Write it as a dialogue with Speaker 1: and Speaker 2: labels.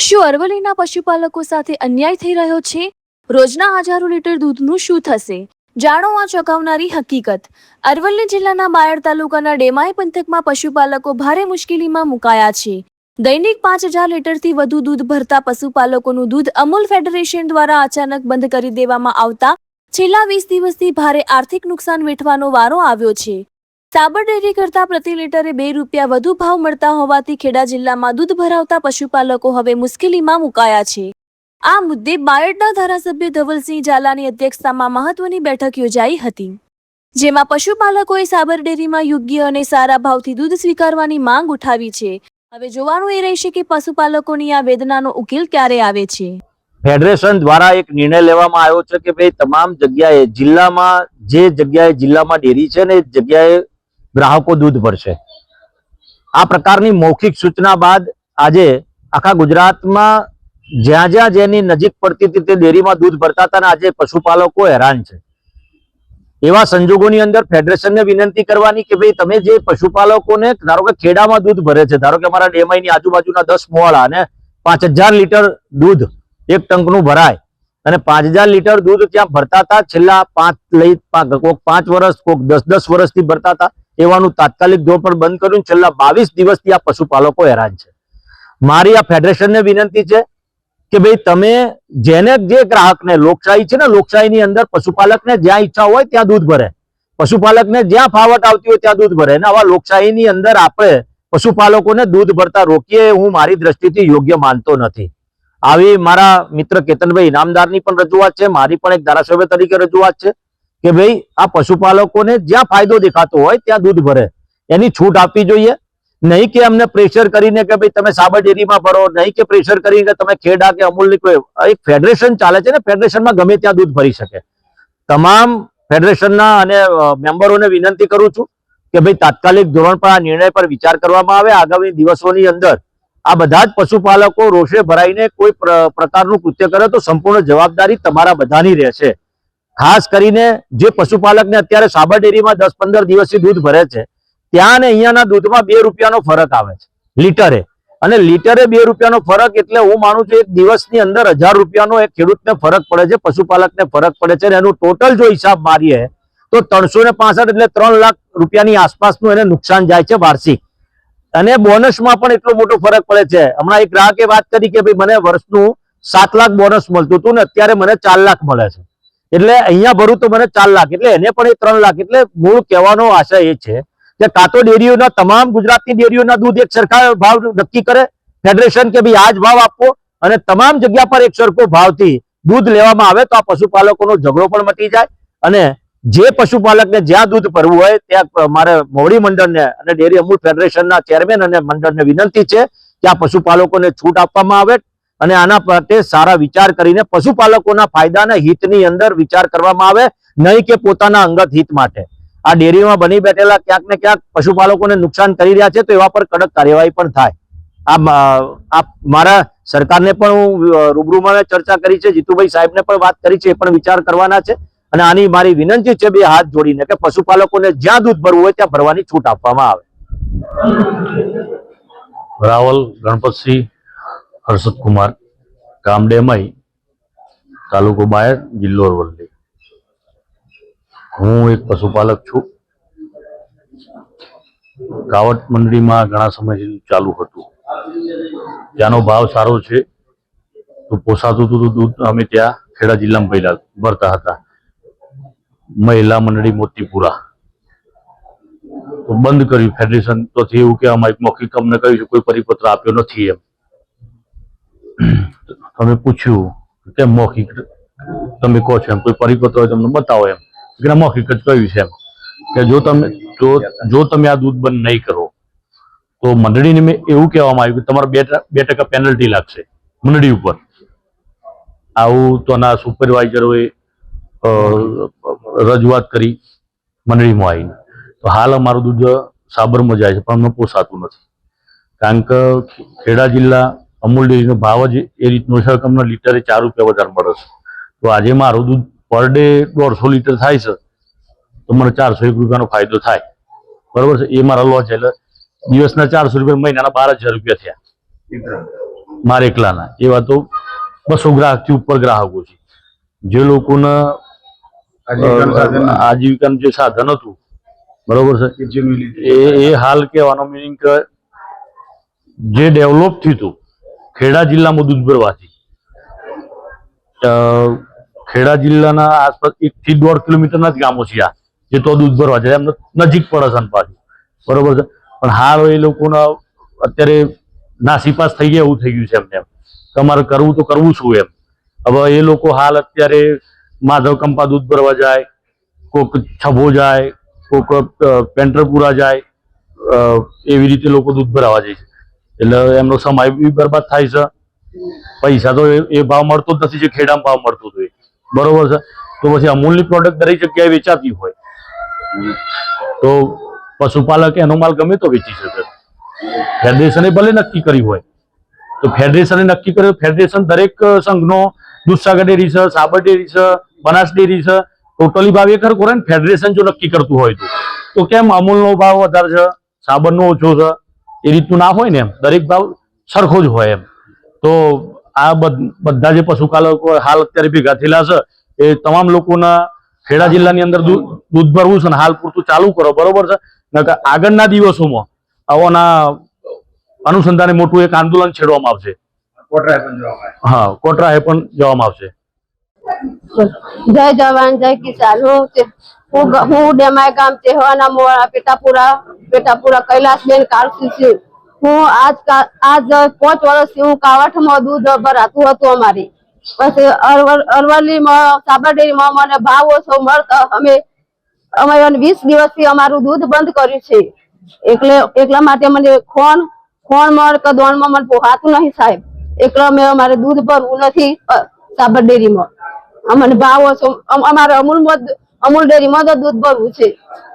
Speaker 1: શું અરવલ્લીના પશુપાલકો સાથે અન્યાય થઈ રહ્યો છે? રોજના હજારો લીટર દૂધનું શું થશે? જાણો આ ચોંકાવનારી હકીકત. અરવલ્લી જિલ્લાના બાયડ તાલુકાના ડેમાઈ પંથકમાં પશુપાલકો ભારે મુશ્કેલીમાં મુકાયા છે. દૈનિક 5000 લીટરથી વધુ દૂધ ભરતા પશુપાલકોનું દૂધ અમૂલ ફેડરેશન દ્વારા અચાનક બંધ કરી દેવામાં આવતા છેલ્લા 20 દિવસથી ભારે આર્થિક નુકસાન વેઠવાનો વારો આવ્યો છે. સાબર ડેરી કરતા પ્રતિ લીટરે 2 રૂપિયા વધુ ભાવ મળતા હોવાથી ખેડા જિલ્લામાં દૂધ ભરાવતા પશુપાલકો હવે મુશ્કેલીમાં મુકાયા છે. આ મુદ્દે બાયડના ધારાસભ્ય ધવલસિંહ ઝાલાની અધ્યક્ષતામાં મહત્વની બેઠક યોજાઈ હતી, જેમાં પશુપાલકોએ સાબર ડેરીમાં યોગ્ય અને સારા ભાવથી દૂધ સ્વીકારવાની માંગ ઉઠાવી છે. હવે જોવાનું એ રહેશે કે પશુપાલકોની આ વેદનાનો ઉકેલ ક્યારે આવે છે.
Speaker 2: ફેડરેશન દ્વારા એક નિર્ણય લેવામાં આવ્યો છે કે ભાઈ તમામ જગ્યાએ જિલ્લામાં જે જગ્યાએ જિલ્લામાં ડેરી છે ને એ જગ્યાએ ગ્રાહકો દૂધ ભરશે. આ પ્રકારની મૌખિક સૂચના બાદ આજે આખા ગુજરાતમાં જ્યાં જ્યાં જેની નજીક પડતી હતી તે ડેરીમાં દૂધ ભરતા હતા અને આજે પશુપાલકો હેરાન છે. એવા સંજોગોની અંદર ફેડરેશનને વિનંતી કરવાની કે ભાઈ તમે જે પશુપાલકોને ધારો કે ખેડામાં દૂધ ભરે છે, ધારો કે અમારા ડેમાઈની આજુબાજુના 10 મોવાળા અને 5000 લીટર દૂધ એક ટંકનું ભરાય અને 5000 લીટર દૂધ ત્યાં ભરતા હતા. છેલ્લા 5 વર્ષ કોક 10 વર્ષથી ભરતા હતા. એવાનું તાત્કાલિક ધોરણ પર બંધ કર્યું. છેલ્લા 22 દિવસથી આ પશુપાલકો હેરાન છે. મારી આ ફેડરેશનને વિનંતી છે કે ભાઈ તમે જેને જે ગ્રાહકને લોકશાહી છે ને, લોકશાહીની અંદર પશુપાલકને જ્યાં ઈચ્છા હોય ત્યાં દૂધ ભરે, પશુપાલકને જ્યાં ફાવટ આવતી હોય ત્યાં દૂધ ભરે. અને આવા લોકશાહીની અંદર આપણે પશુપાલકોને દૂધ ભરતા રોકીએ હું મારી દ્રષ્ટિથી યોગ્ય માનતો નથી. આવી મારા મિત્ર કેતનભાઈ ઇનામદારની પણ રજૂઆત છે, મારી પણ એક ધારાસભ્ય તરીકે રજૂઆત છે કે ભાઈ આ પશુપાલકોને જ્યાં ફાયદો દેખાતો હોય ત્યાં દૂધ ભરે, એની છૂટ આપવી જોઈએ. નહીં કે અમને પ્રેશર કરીને કે ભાઈ તમે સાબર ડેરીમાં ભરો, નહીં કે પ્રેશર કરીને કે તમે ખેડા કે અમૂલની કોઈ એક ફેડરેશન ચાલે છે ને, ફેડરેશનમાં ગમે ત્યાં દૂધ ભરી શકે. તમામ ફેડરેશનના અને મેમ્બરોને વિનંતી કરું છું કે ભાઈ તાત્કાલિક ધોરણ પર આ નિર્ણય પર વિચાર કરવામાં આવે. આગામી દિવસોની અંદર આ બધા જ પશુપાલકો રોષે ભરાઈને કોઈ પ્રકારનું કૃત્ય કરે તો સંપૂર્ણ જવાબદારી તમારા બધાની રહેશે. ખાસ કરીને જે પશુપાલકને અત્યારે સાબર ડેરીમાં 10-15 દિવસથી દૂધ ભરે છે ત્યાં ને અહીંયાના દૂધમાં 2 રૂપિયાનો ફરક આવે છે લીટરે. અને લીટરે 2 રૂપિયાનો ફરક એટલે હું માનું છું એક દિવસની અંદર 1000 રૂપિયાનો એક ખેડૂતને ફરક પડે છે, પશુપાલકને ફરક પડે છે. અને એનું ટોટલ જો હિસાબ મારીએ તો 365 એટલે 3 લાખ રૂપિયાની આસપાસનું એને નુકસાન જાય છે વાર્ષિક. અને બોનસમાં પણ એટલો મોટો ફરક પડે છે. હમણાં એક ગ્રાહકે વાત કરી કે ભાઈ મને વર્ષનું 7 લાખ બોનસ મળતું હતું ને અત્યારે મને 4 લાખ મળે છે. એટલે અહીંયા ભરું તો મને 4 લાખ, એટલે એને પણ એ 3 લાખ. એટલે મૂળ કહેવાનો આશય એ છે કે કાં તો ડેરીઓના તમામ ગુજરાતની ડેરીઓના દૂધ એક સરખા ભાવ નક્કી કરે ફેડરેશન કે ભાઈ આ જ ભાવ આપવો અને તમામ જગ્યા પર એક સરખો ભાવથી દૂધ લેવામાં આવે તો આ પશુપાલકોનો ઝઘડો પણ મટી જાય. અને જે પશુપાલકને જ્યાં દૂધ ભરવું હોય ત્યાં મારે મોવડી મંડળને અને ડેરી અમૂલ ફેડરેશનના ચેરમેન અને મંડળને વિનંતી છે કે આ પશુપાલકોને છૂટ આપવામાં આવે અને આના માટે સારા વિચાર કરીને પશુપાલકોના ફાયદાના હિતની અંદર વિચાર કરવામાં આવે, નહીં કે પોતાના અંગત હિત માટે. આ ડેરીમાં બની બેઠેલા ક્યાંક ને ક્યાંક પશુપાલકોને નુકસાન કરી રહ્યા છે તો એવા પર કડક કાર્યવાહી પણ થાય. આ મારા સરકારને પણ હું રૂબરૂમાં ચર્ચા કરી છે, જીતુભાઈ સાહેબને પણ વાત કરી છે, એ પણ વિચાર કરવાના છે. અને આની મારી વિનંતી છે 2 હાથ જોડીને કે પશુપાલકોને જ્યાં દૂધ ભરવું હોય ત્યાં ભરવાની છૂટ આપવામાં આવે.
Speaker 3: રાવલ ગણપતસિંહ હર્ષદ કુમાર, ગામ ડેમાઈ, તાલુકો બાયડ, જિલ્લો અરવલ્લી. હું એક પશુપાલક છું. કાવટ મંડળીમાં ઘણા સમયથી ચાલુ હતું. ત્યાંનો ભાવ સારો છે તો પોસાતું હતું દૂધ અમે ત્યાં ખેડા જિલ્લામાં પહેલા ભરતા હતા. મહિલા મંડળી મોતીપુરા તો બંધ કર્યું ફેડરેશન. તો એવું કે અમારી મૌખિક અમને કહ્યું છે, કોઈ પરિપત્ર આપ્યો નથી. એમ અમે પૂછ્યું કે મૌખિક તમે કહો છો એમ કોઈ પરિપત્ર હોય તમને બતાવો. એમ કે મૌખિક જ કહ્યું છે એમ કે જો તમે આ દૂધ બંધ નહીં કરો તો મંડળીને મેં એવું કહેવામાં આવ્યું કે તમારે 2% પેનલ્ટી લાગશે મંડળી ઉપર. આવું તો ના સુપરવાઇઝરોએ રજૂઆત કરી મંડળીમાં આવીને. તો હાલ અમારું દૂધ સાબરમાં જાય છે પણ અમને પોસાતું નથી. કારણ કે ખેડા જિલ્લા અમૂલ ડેરીનો ભાવ જ એ રીતનો છે કે અમને લીટરે 4 રૂપિયા વધારે મળે છે. તો આજે મારું દૂધ પર ડે 150 લીટર થાય છે તો મને 401 રૂપિયાનો ફાયદો થાય, બરોબર છે. એ મારા લોસ છે. એટલે દિવસના 400 રૂપિયા, મહિનાના 12,000 રૂપિયા થયા. મારે એકલાના, એવા તો 200 ગ્રાહકથી ઉપર ગ્રાહકો છે. જે લોકોના આજીવિકાનું જે સાધન હતું, બરોબર છે, એ હાલ કહેવાનો મિનિંગ કે જે ડેવલપ થયું હતું ખેડા જિલ્લામાં દૂધ ભરવાથી, ખેડા જિલ્લાના આસપાસ 1 થી 1.5 કિલોમીટરના જ ગામો છે આ, જે તો દૂધ ભરવા જાય એમને નજીક પડે છે પાછું, બરોબર છે. પણ હાલ એ લોકોના અત્યારે નાસીપાસ થઈ ગયા એવું થઈ ગયું છે એમને, તમારે કરવું તો કરવું શું એમ. હવે એ લોકો હાલ અત્યારે માધવ કંપા દૂધ ભરવા જાય, કોક છબો જાય, કોક પેન્ટરપુરા જાય, એવી રીતે લોકો દૂધ ભરાવા જાય છે. એટલે એમનો સમય બી બરબાદ થાય છે, પૈસા તો એ ભાવ મળતો જ નથી જે ખેડામાં ભાવ મળતો હતો, બરોબર છે. તો પછી અમૂલની પ્રોડક્ટ દરેક જગ્યાએ વેચાતી હોય તો પશુપાલક એનો માલ ગમે તો વેચી શકે. ફેડરેશને ભલે નક્કી કર્યું હોય તો ફેડરેશને નક્કી કર્યું, ફેડરેશન દરેક સંઘનો દૂધસાગર ડેરી છે, સાબર ડેરી છે, બનાસ ડેરી છે, ટોટલી ભાવ એક હરખો રહે ને. ફેડરેશન જો નક્કી કરતું હોય તો કેમ અમૂલનો ભાવ વધારે છે, સાબરનો ઓછો છે, એ રીતનું ના હોય ને, એમ દરેક ભાવ સરખો જ હોય એમ. તો આ બધા જે પશુપાલકો હાલ અત્યારે ભેગા થયેલા છે એ તમામ લોકોના ખેડા જિલ્લાની અંદર દૂધ ભરવું છે ને હાલ પૂરતું ચાલુ કરો, બરોબર છે. આગળના દિવસોમાં આવાના અનુસંધાને મોટું એક આંદોલન છેડવામાં આવશે. હા, કોટરાએ પણ જવામાં આવશે.
Speaker 4: જય જવાન જય કિસાન. હું ડેમાય ગામ ચેહવાના મોવાળા પેટાપુરા કૈલાસબેન કાળસી. હું આજ 5 વર્ષથી હું કાવઠમાં દૂધ ભરાતું હતું અમારી. પછી અરવલ્લીમાં સાબર ડેરીમાં મને ભાવ ઓછો મળતા અમે 20 દિવસથી અમારું દૂધ બંધ કર્યું છે. એટલા માટે મને ખોણ મળ કે દોણમાં મને પોહાતું નહીં સાહેબ. એટલે અમારે દૂધ ભરવું નથી સાબર ડેરીમાં. અમને ભાવ ઓછો, અમારે અમૂલ ડેરીમાં તો દૂધ ભરવું છે.